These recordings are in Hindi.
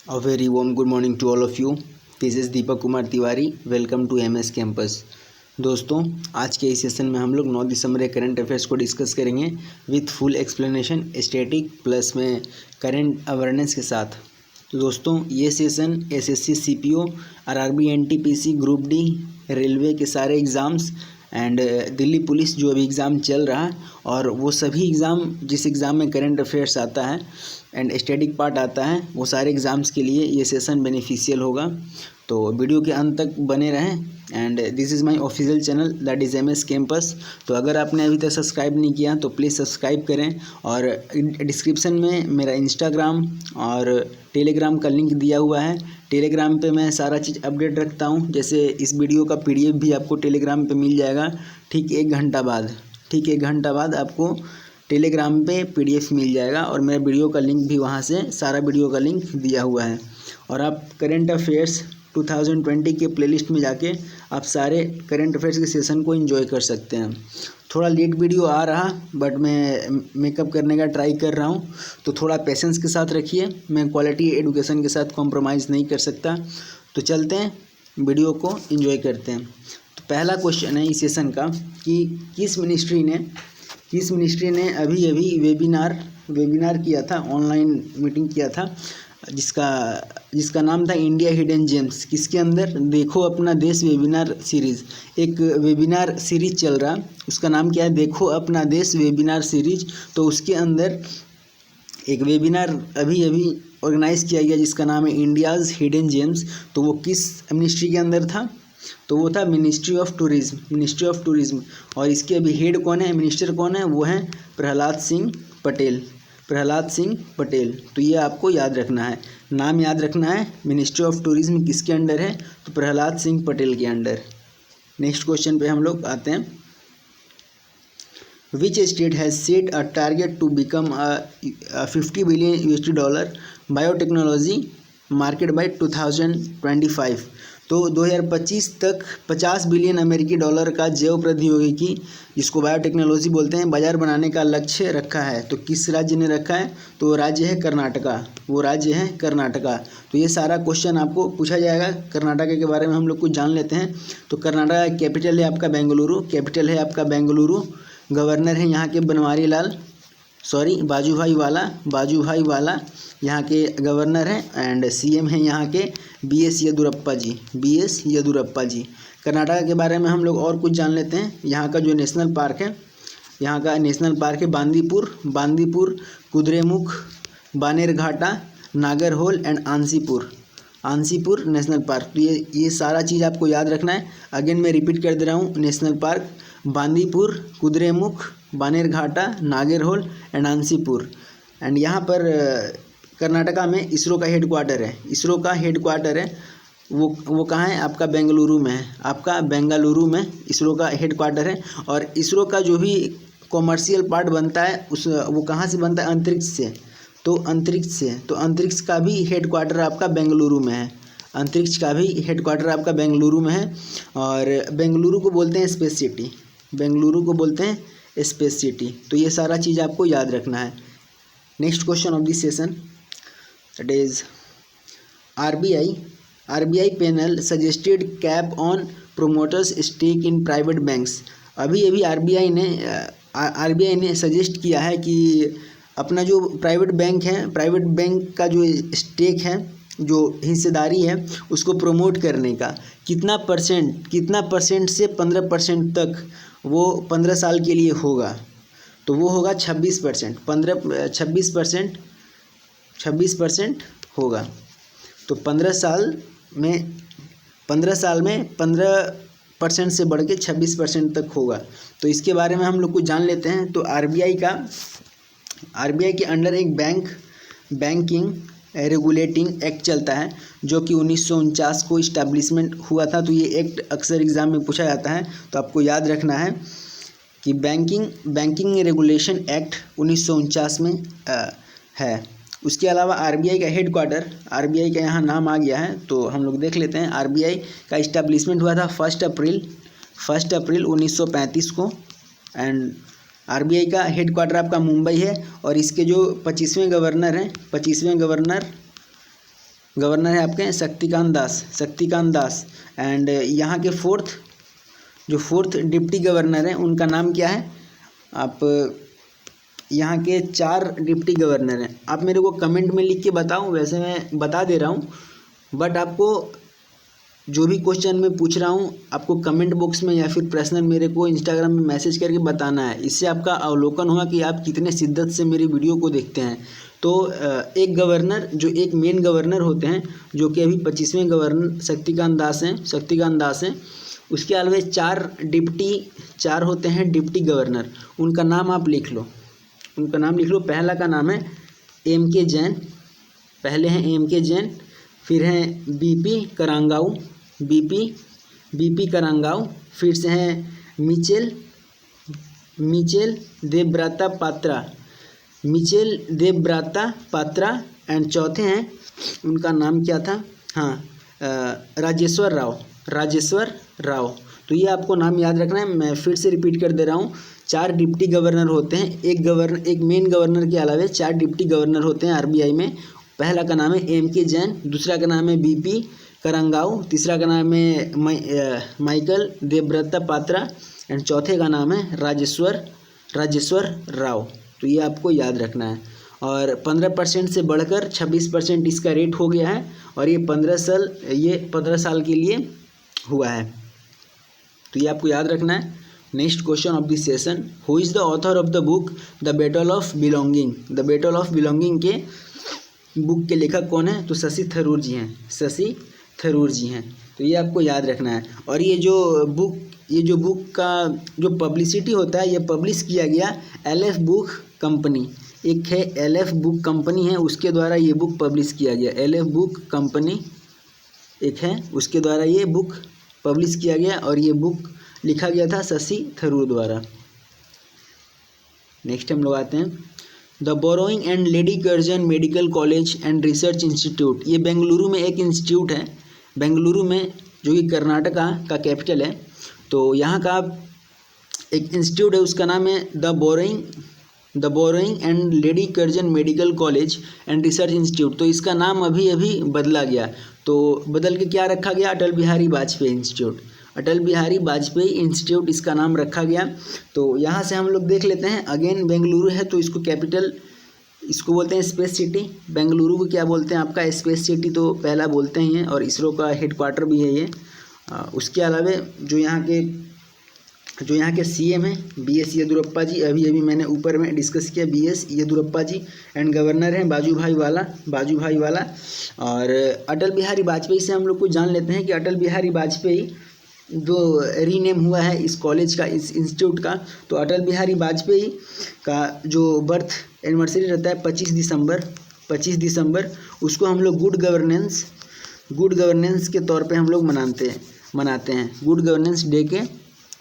A very warm good morning to all of you. This is Deepak Kumar Tiwari. Welcome to MS campus. दोस्तों, आज के इस सेशन में हम लोग 9 दिसंबर के करंट अफेयर्स को डिस्कस करेंगे with full explanation, static plus में करंट अवेयरनेस के साथ. तो दोस्तों, ये session SSC CPO, RRB NTPC, group D, railway के सारे एग्ज़ाम्स एंड दिल्ली पुलिस जो अभी एग्ज़ाम चल रहा है और वो सभी एग्ज़ाम जिस एग्ज़ाम में करंट अफेयर्स आता है एंड स्टैटिक पार्ट आता है वो सारे एग्ज़ाम्स के लिए ये सेशन बेनिफिशियल होगा. तो वीडियो के अंत तक बने रहें. And this is my official channel that is MS campus. तो अगर आपने अभी तक सब्सक्राइब नहीं किया तो प्लीज़ सब्सक्राइब करें और डिस्क्रिप्शन में मेरा इंस्टाग्राम और टेलीग्राम का लिंक दिया हुआ है. टेलीग्राम पे मैं सारा चीज़ अपडेट रखता हूँ. जैसे इस वीडियो का PDF भी आपको टेलीग्राम पे मिल जाएगा ठीक 1 घंटा बाद आपको टेलीग्राम पे PDF मिल जाएगा और मेरा वीडियो का लिंक भी वहाँ से सारा वीडियो का लिंक दिया हुआ है. और आप करंट अफेयर्स 2020 के प्लेलिस्ट में जाके आप सारे करंट अफेयर्स के सेशन को एंजॉय कर सकते हैं. थोड़ा लेट वीडियो आ रहा बट मैं मेकअप करने का ट्राई कर रहा हूँ, तो थोड़ा पेशेंस के साथ रखिए. मैं क्वालिटी एजुकेशन के साथ कॉम्प्रोमाइज़ नहीं कर सकता. तो चलते हैं, वीडियो को एंजॉय करते हैं. तो पहला क्वेश्चन है इस सेशन का कि किस मिनिस्ट्री ने अभी वेबिनार किया था, ऑनलाइन मीटिंग किया था, जिसका नाम था इंडिया हिडन जेम्स. किसके अंदर? देखो अपना देश वेबिनार सीरीज़. एक वेबिनार सीरीज चल रहा, उसका नाम क्या है? देखो अपना देश वेबिनार सीरीज. तो उसके अंदर एक वेबिनार अभी ऑर्गेनाइज़ किया गया जिसका नाम है इंडियाज़ हिडन जेम्स. तो वो किस मिनिस्ट्री के अंदर था? तो वो था मिनिस्ट्री ऑफ टूरिज़्म. और इसके अभी हेड कौन है, मिनिस्टर कौन है? वो हैं प्रहलाद सिंह पटेल. तो ये आपको याद रखना है, नाम याद रखना है. मिनिस्ट्री ऑफ टूरिज़्म किसके अंडर है? तो प्रहलाद सिंह पटेल के अंडर. नेक्स्ट क्वेश्चन पे हम लोग आते हैं. Which state has set a target to become $50 billion biotechnology market by 2025. तो 2025 तक $50 बिलियन अमेरिकी डॉलर का जैव प्रौद्योगिकी जिसको बायोटेक्नोलॉजी बोलते हैं बाजार बनाने का लक्ष्य रखा है. तो किस राज्य ने रखा है? तो वो राज्य है कर्नाटका. तो ये सारा क्वेश्चन आपको पूछा जाएगा. कर्नाटका के बारे में हम लोग कुछ जान लेते हैं. तो कर्नाटका कैपिटल है आपका बेंगलुरु. गवर्नर है यहाँ के बाजूभाई वाला यहाँ के गवर्नर हैं. एंड CM हैं यहाँ के BS येदुरप्पा जी. कर्नाटका के बारे में हम लोग और कुछ जान लेते हैं. यहाँ का जो नेशनल पार्क है Bandipur, Kudremukh, Bannerghatta, Nagarhole and Anshipur national park. तो ये सारा चीज़ आपको याद रखना है. अगेन मैं रिपीट कर दे रहा हूँ. National park Bandipur, Kudremukh, Bannerghatta, Nagarhole and Anshipur. And यहाँ पर कर्नाटका में इसरो का हेडक्वार्टर है. वो कहाँ है? आपका बेंगलुरु में इसरो का हेडक्वार्टर है. और इसरो का जो भी कॉमर्शियल पार्ट बनता है वो कहाँ से बनता है? अंतरिक्ष से. तो अंतरिक्ष का भी हेडक्वार्टर आपका बेंगलुरु में है. और बेंगलुरु को बोलते हैं स्पेस सिटी. तो ये सारा चीज़ आपको याद रखना है. Next question of this session that is RBI panel suggested cap on promoters stake in private banks. अभी RBI ने सजेस्ट किया है कि अपना जो प्राइवेट बैंक का जो स्टेक है, जो हिस्सेदारी है, उसको प्रमोट करने का कितना परसेंट से 15% तक वो 15 साल के लिए होगा. तो वो होगा 26%. 26% होगा. तो 15 साल में 15% से बढ़ के 26% तक होगा. तो इसके बारे में हम लोग कुछ जान लेते हैं. तो RBI के अंडर एक बैंकिंग रेगुलेटिंग एक्ट चलता है जो कि 1949 को इस्टेब्लिशमेंट हुआ था. तो ये एक्ट अक्सर एग्ज़ाम में पूछा जाता है. तो आपको याद रखना है कि बैंकिंग रेगुलेशन एक्ट 1949 में है. उसके अलावा RBI का हेडक्वार्टर, RBI का यहाँ नाम आ गया है तो हम लोग देख लेते हैं. RBI का इस्टेब्लिशमेंट हुआ था 1 अप्रैल 1935 को. एंड RBI का हेडक्वार्टर आपका मुंबई है. और इसके जो 25वें गवर्नर गवर्नर है आपके शक्तिकांत दास। एंड यहाँ के फोर्थ डिप्टी गवर्नर हैं उनका नाम क्या है? आप यहाँ के 4 डिप्टी गवर्नर हैं। आप मेरे को कमेंट में लिख के बताओ, वैसे मैं बता दे रहा हूँ, बट आपको जो भी क्वेश्चन मैं पूछ रहा हूँ आपको कमेंट बॉक्स में या फिर पर्सनल मेरे को इंस्टाग्राम में मैसेज करके बताना है। इससे आपका अवलोकन होगा कि आप कितने शिद्दत से मेरी वीडियो को देखते हैं। तो एक गवर्नर, जो एक मेन गवर्नर होते हैं, जो कि अभी 25वें गवर्नर शक्तिकांत दास हैं। उसके अलावा 4 होते हैं डिप्टी गवर्नर। उनका नाम आप लिख लो, पहला का नाम है M.K. जैन, पहले हैं M.K. जैन, फिर हैं बीपी करांगाऊ, फिर से हैं मिचेल देवब्राता पात्रा, एंड चौथे हैं, उनका नाम क्या था? राजेश्वर राव। तो ये आपको नाम याद रखना है। मैं फिर से रिपीट कर दे रहा हूँ, 4 डिप्टी गवर्नर होते हैं। एक मेन गवर्नर के अलावा 4 डिप्टी गवर्नर होते हैं आरबीआई में। पहला का नाम है M.K. जैन, दूसरा का नाम है बीपी करांगाऊ, तीसरा का नाम है माइकल देवब्रता पात्रा, एंड चौथे का नाम है राजेश्वर राव। तो ये आपको याद रखना है। और 15% से बढ़कर 26% इसका रेट हो गया है, और ये 15 साल के लिए हुआ है। तो ये आपको याद रखना है। Next question of this session, who is the author of the book the battle of belonging के बुक के लेखक कौन है? तो शशि थरूर जी हैं। तो ये आपको याद रखना है। और ये जो बुक का जो पब्लिसिटी होता है, ये पब्लिश किया गया LF बुक कंपनी, एक है LF बुक कंपनी है, उसके द्वारा ये बुक पब्लिश किया गया। LF बुक कंपनी एक है, उसके द्वारा ये बुक पब्लिश किया गया, और ये बुक लिखा गया था शशि थरूर द्वारा। नेक्स्ट हम लोग आते हैं the borrowing and lady Curzon medical college and research institute. ये बेंगलुरु में एक इंस्टीट्यूट है, बेंगलुरु में, जो कि कर्नाटका का कैपिटल है। तो यहाँ का एक इंस्टीट्यूट है, उसका नाम है the borrowing and lady Curzon medical college and research institute. तो इसका नाम अभी बदला गया, तो बदल के क्या रखा गया? अटल बिहारी वाजपेयी इंस्टीट्यूट इसका नाम रखा गया। तो यहाँ से हम लोग देख लेते हैं, अगेन बेंगलुरु है, तो इसको कैपिटल, इसको बोलते हैं स्पेस सिटी। बेंगलुरु को क्या बोलते हैं? आपका स्पेस सिटी तो पहला बोलते ही हैं, और इसरो का हेडक्वार्टर भी है ये। उसके अलावा जो यहाँ के CM हैं BS येदियुरप्पा जी, अभी मैंने ऊपर में डिस्कस किया, BS Yediyurappa ji, and governor हैं बाजूभाई वाला। और अटल बिहारी वाजपेयी से हम लोग को जान लेते हैं कि अटल बिहारी वाजपेयी जो रीनेम हुआ है इस कॉलेज का, इस इंस्टीट्यूट का, तो अटल बिहारी वाजपेयी का जो बर्थ एनिवर्सरी रहता है 25 दिसंबर, उसको हम लोग गुड गवर्नेंस के तौर पे हम लोग मनाते हैं, गुड गवर्नेंस डे के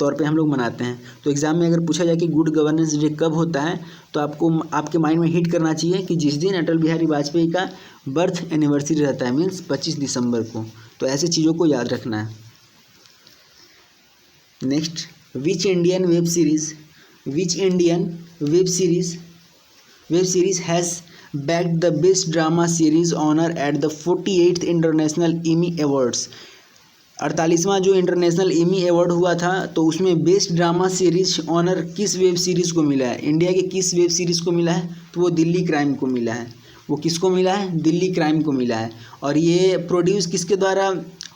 तौर पे हम लोग मनाते हैं। तो एग्ज़ाम में अगर पूछा जाए कि गुड गवर्नेंस डे कब होता है, तो आपको आपके माइंड में हिट करना चाहिए कि जिस दिन अटल बिहारी वाजपेयी का बर्थ एनिवर्सरी रहता है, मीन्स 25 दिसंबर को। तो ऐसे चीज़ों को याद रखना है। Next, which Indian web series has bagged the best drama series honor at the 48th international Emmy awards. 48वां जो इंटरनेशनल एमी अवार्ड हुआ था, तो उसमें बेस्ट ड्रामा सीरीज ऑनर किस वेब सीरीज़ को मिला है? इंडिया के किस वेब सीरीज़ को मिला है? तो वो दिल्ली क्राइम को मिला है। वो किसको मिला है? दिल्ली क्राइम को मिला है। और ये प्रोड्यूस किसके द्वारा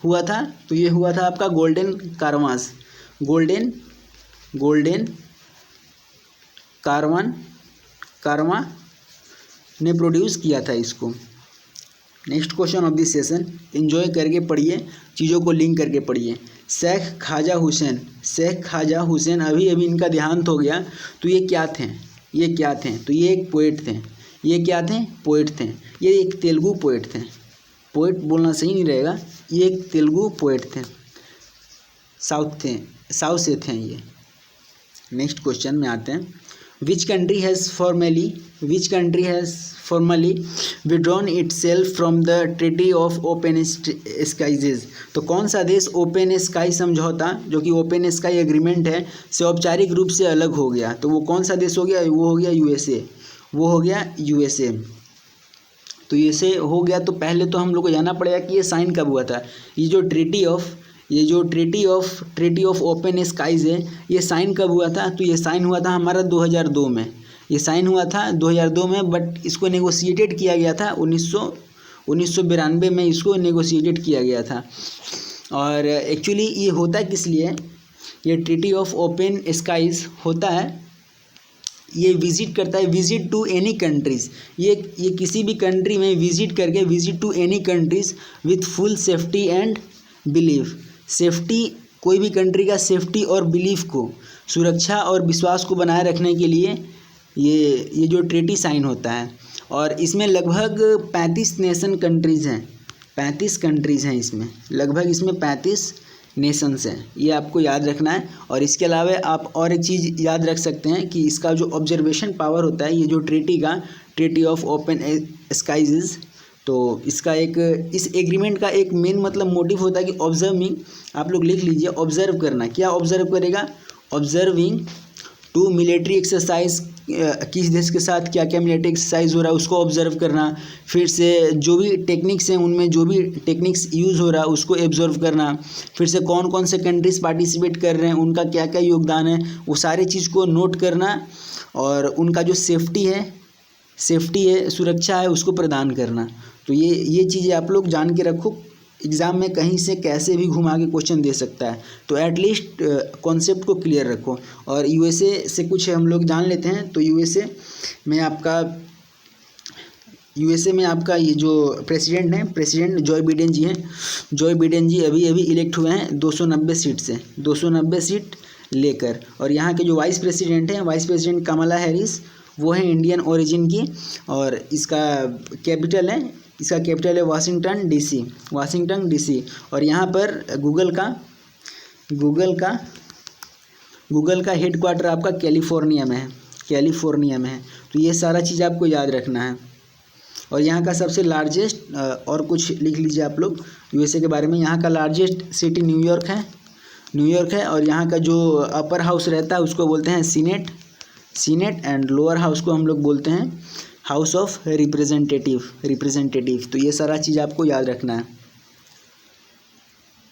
हुआ था? तो ये हुआ था आपका गोल्डन कारवां ने प्रोड्यूस किया था इसको। Next question of this session, enjoy करके पढ़िए, चीज़ों को लिंक करके पढ़िए। शेख ख्वाजा हुसैन, अभी इनका देहांत हो गया। तो ये क्या थे? तो ये एक पोएट थे। ये क्या थे? पोएट थे। ये एक तेलुगु पोएट थे। पोएट बोलना सही नहीं रहेगा, ये एक तेलुगु पोएट थे, साउथ से थे ये। नेक्स्ट क्वेश्चन में आते हैं, which country has formally withdrawn itself from the treaty of open skies. तो कौन सा देश ओपन स्काई समझौता, जो कि ओपन स्काई एग्रीमेंट है, से औपचारिक रूप से अलग हो गया? तो वो कौन सा देश हो गया? वो हो गया USA। तो ये से हो गया। तो पहले तो हम लोग को जानना पड़ेगा कि ये साइन कब हुआ था। ये जो ट्रीटी ऑफ ओपन स्काइज है, ये साइन कब हुआ था? तो ये साइन हुआ था हमारा 2002 में। ये साइन हुआ था 2002 में, बट इसको नेगोशिएटेड किया गया था 1992 में इसको नेगोशिएटेड किया गया था। और एक्चुअली ये होता किस लिए? ये ट्रीटी ऑफ ओपन स्काइज होता है, ये विजिट करता है, विजिट टू एनी कंट्रीज़, ये किसी भी कंट्री में विजिट करके, visit to any countries with full safety and belief. Safety, कोई भी कंट्री का सेफ्टी और बिलीफ को, सुरक्षा और विश्वास को बनाए रखने के लिए ये जो ट्रीटी साइन होता है। और इसमें लगभग 35 नेशन कंट्रीज़ हैं, 35 कंट्रीज़ हैं इसमें, लगभग इसमें 35 नेशंस हैं, ये आपको याद रखना है। और इसके अलावा आप और एक चीज़ याद रख सकते हैं कि इसका जो ऑब्जर्वेशन पावर होता है, ये जो ट्रीटी ऑफ ओपन स्काइज, तो इसका इस एग्रीमेंट का एक मेन मतलब मोटिव होता है कि ऑब्जर्विंग, आप लोग लिख लीजिए, ऑब्जर्व करना। क्या ऑब्जर्व करेगा? ऑब्जर्विंग टू मिलिट्री एक्सरसाइज, किस देश के साथ क्या क्या मिलिट्री एक्सरसाइज हो रहा है उसको ऑब्जर्व करना। फिर से जो भी टेक्निक्स हैं उनमें जो भी टेक्निक्स यूज़ हो रहा है उसको ऑब्जर्व करना। फिर से कौन कौन से कंट्रीज पार्टिसिपेट कर रहे हैं, उनका क्या क्या योगदान है, वो सारी चीज़ को नोट करना। और उनका जो सेफ्टी है, सुरक्षा है, उसको प्रदान करना। तो ये चीज़ें आप लोग जान के रखो, एग्ज़ाम में कहीं से कैसे भी घुमा के क्वेश्चन दे सकता है, तो एटलीस्ट कॉन्सेप्ट को क्लियर रखो। और यूएसए से कुछ हम लोग जान लेते हैं। तो यूएसए में आपका ये जो प्रेसिडेंट हैं, प्रेसिडेंट जॉय बिडेन जी हैं। जॉय बिडेन जी अभी इलेक्ट हुए हैं 290 सीट से, 290 सीट लेकर। और यहाँ के जो वाइस प्रेसिडेंट हैं, वाइस प्रेसिडेंट कमला हैरिस, वो है इंडियन ओरिजिन की। और इसका कैपिटल है वाशिंगटन डीसी। और यहाँ पर गूगल का हेडक्वार्टर आपका कैलिफोर्निया में है। तो ये सारा चीज़ आपको याद रखना है। और यहाँ का सबसे लार्जेस्ट, और कुछ लिख लीजिए आप लोग यूएसए के बारे में। यहाँ का लार्जेस्ट सिटी न्यूयॉर्क है। और यहाँ का जो अपर हाउस रहता है उसको बोलते हैं सीनेट एंड लोअर हाउस को हम लोग बोलते हैं हाउस ऑफ रिप्रेजेंटेटिव। तो ये सारा चीज़ आपको याद रखना है।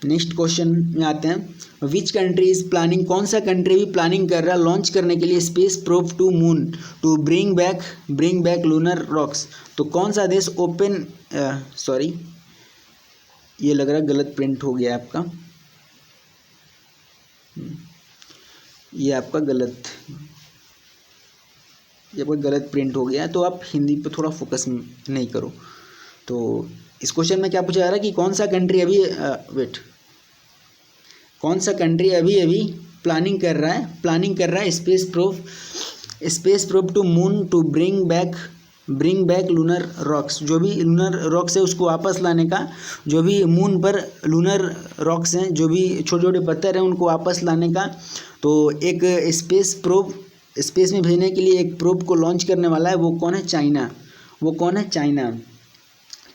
नेक्स्ट क्वेश्चन में आते हैं। विच कंट्री इज प्लानिंग, कौन सा कंट्री भी प्लानिंग कर रहा है लॉन्च करने के लिए space probe to moon to bring back lunar rocks. तो कौन सा देश ये लग रहा है गलत प्रिंट हो गया आपका, ये आपका गलत प्रिंट हो गया है। तो आप हिंदी पे थोड़ा फोकस नहीं करो। तो इस क्वेश्चन में क्या पूछा जा रहा है कि कौन सा कंट्री अभी प्लानिंग कर रहा है space probe to moon to bring back lunar rocks. जो भी लूनर रॉक्स है उसको वापस लाने का, जो भी मून पर लूनर रॉक्स हैं, जो भी छोटे छोटे पत्थर हैं उनको वापस लाने का। तो एक स्पेस में भेजने के लिए एक प्रोब को लॉन्च करने वाला है। वो कौन है? चाइना।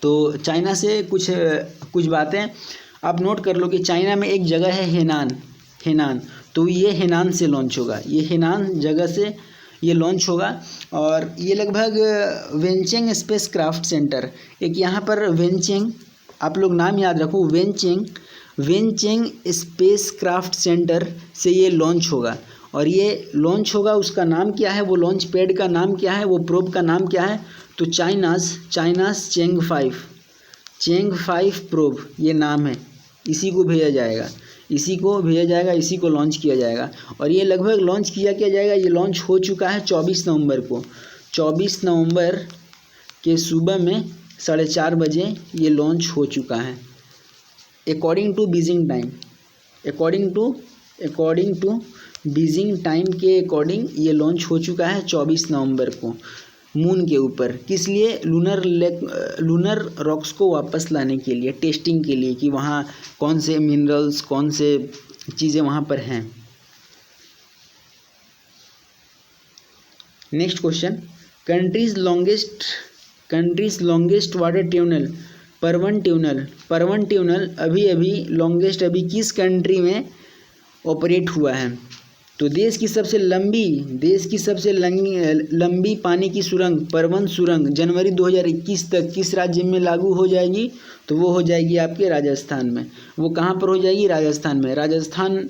तो चाइना से कुछ बातें आप नोट कर लो कि चाइना में एक जगह है हेनान। तो ये हेनान से लॉन्च होगा, ये हेनान जगह से ये लॉन्च होगा। और ये लगभग वेनचेंग स्पेस क्राफ्ट सेंटर, एक यहाँ पर वेनचेंग, आप लोग नाम याद रखो, वेनचेंग स्पेस क्राफ्ट सेंटर से ये लॉन्च होगा। और ये लॉन्च होगा, उसका नाम क्या है, वो लॉन्च पैड का नाम क्या है, वो प्रोब का नाम क्या है? तो चाइनास चेंग 5 प्रोब ये नाम है। इसी को भेजा जाएगा, इसी को लॉन्च किया जाएगा। और ये लगभग लॉन्च किया जाएगा, ये लॉन्च हो चुका है 24 नवंबर को। 24 नवंबर के सुबह में 4:30 बजे ये लॉन्च हो चुका है। अकॉर्डिंग टू बीजिंग टाइम के अकॉर्डिंग ये लॉन्च हो चुका है 24 नवंबर को मून के ऊपर। किस लिए? लूनर रॉक्स को वापस लाने के लिए, टेस्टिंग के लिए कि वहाँ कौन से मिनरल्स, कौन से चीज़ें वहाँ पर हैं। Next question, countries longest water tunnel Parwan tunnel अभी लॉन्गेस्ट किस कंट्री में ऑपरेट हुआ है? तो देश की सबसे लंबी पानी की सुरंग परवन सुरंग जनवरी 2021 तक किस राज्य में लागू हो जाएगी? तो वो हो जाएगी आपके राजस्थान में। वो कहाँ पर हो जाएगी? राजस्थान में। राजस्थान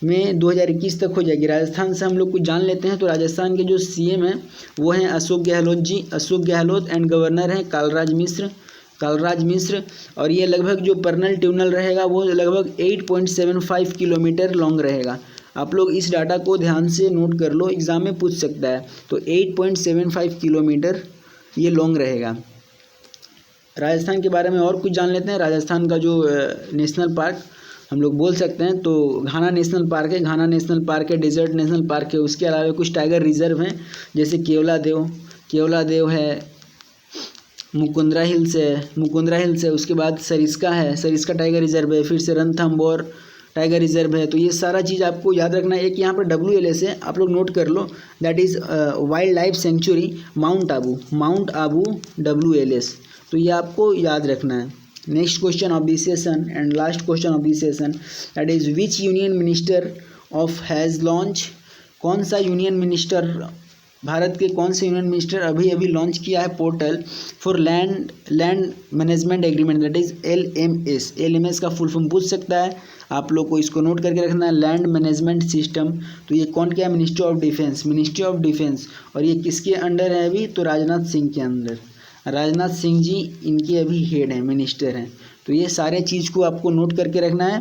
में 2021 तक हो जाएगी। राजस्थान से हम लोग कुछ जान लेते हैं। तो राजस्थान के जो सीएम हैं वो हैं अशोक गहलोत जी, अशोक गहलोत, एंड गवर्नर हैं कालराज मिश्र। और ये लगभग जो पर्नल ट्यूनल रहेगा वो लगभग 8.75 किलोमीटर लॉन्ग रहेगा। आप लोग इस डाटा को ध्यान से नोट कर लो, एग्जाम में पूछ सकता है। तो 8.75 किलोमीटर ये लॉन्ग रहेगा। राजस्थान के बारे में और कुछ जान लेते हैं। राजस्थान का जो नेशनल पार्क हम लोग बोल सकते हैं तो घाना नेशनल पार्क है, डेजर्ट नेशनल पार्क है। उसके अलावा कुछ टाइगर रिजर्व हैं जैसे केवला देव है, मुकुंदरा हिल्स है, उसके बाद सरिस्का टाइगर रिजर्व है, फिर से रणथंभौर टाइगर रिजर्व है। तो ये सारा चीज़ आपको याद रखना है। एक यहाँ पर WLS है, आप लोग नोट कर लो, that is wildlife sanctuary mount Abu WLS। तो ये आपको याद रखना है। Next question of this session and last question of this session, that is which union minister of has launch, कौन सा यूनियन मिनिस्टर, भारत के कौन से यूनियन मिनिस्टर अभी लॉन्च किया है portal for land management agreement, that is LMS का फुल फॉर्म पूछ सकता है। आप लोग को इसको नोट करके रखना है, लैंड मैनेजमेंट सिस्टम। तो ये कौन क्या है? Ministry of defence. और ये किसके अंडर है अभी? तो राजनाथ सिंह के अंदर। राजनाथ सिंह जी इनके अभी हेड हैं, मिनिस्टर हैं। तो ये सारे चीज़ को आपको नोट करके रखना है।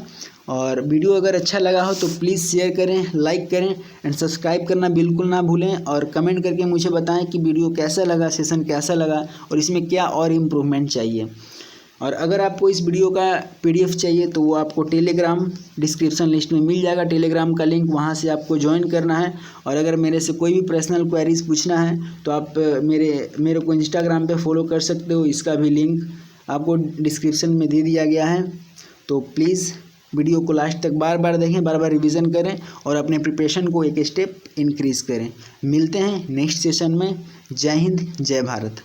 और वीडियो अगर अच्छा लगा हो तो प्लीज़ शेयर करें, लाइक करें एंड सब्सक्राइब करना बिल्कुल ना भूलें। और कमेंट करके मुझे बताएं कि वीडियो कैसा लगा, सेशन कैसा लगा और इसमें क्या और इम्प्रूवमेंट चाहिए। और अगर आपको इस वीडियो का PDF चाहिए तो वो आपको टेलीग्राम डिस्क्रिप्शन लिस्ट में मिल जाएगा, टेलीग्राम का लिंक, वहाँ से आपको ज्वाइन करना है। और अगर मेरे से कोई भी पर्सनल क्वेरीज पूछना है तो आप मेरे को इंस्टाग्राम पे फॉलो कर सकते हो, इसका भी लिंक आपको डिस्क्रिप्शन में दे दिया गया है। तो प्लीज़ वीडियो को लास्ट तक बार बार देखें, बार बार रिवीजन करें और अपने प्रिपरेशन को एक स्टेप इंक्रीज़ करें। मिलते हैं नेक्स्ट सेशन में। जय हिंद, जय भारत।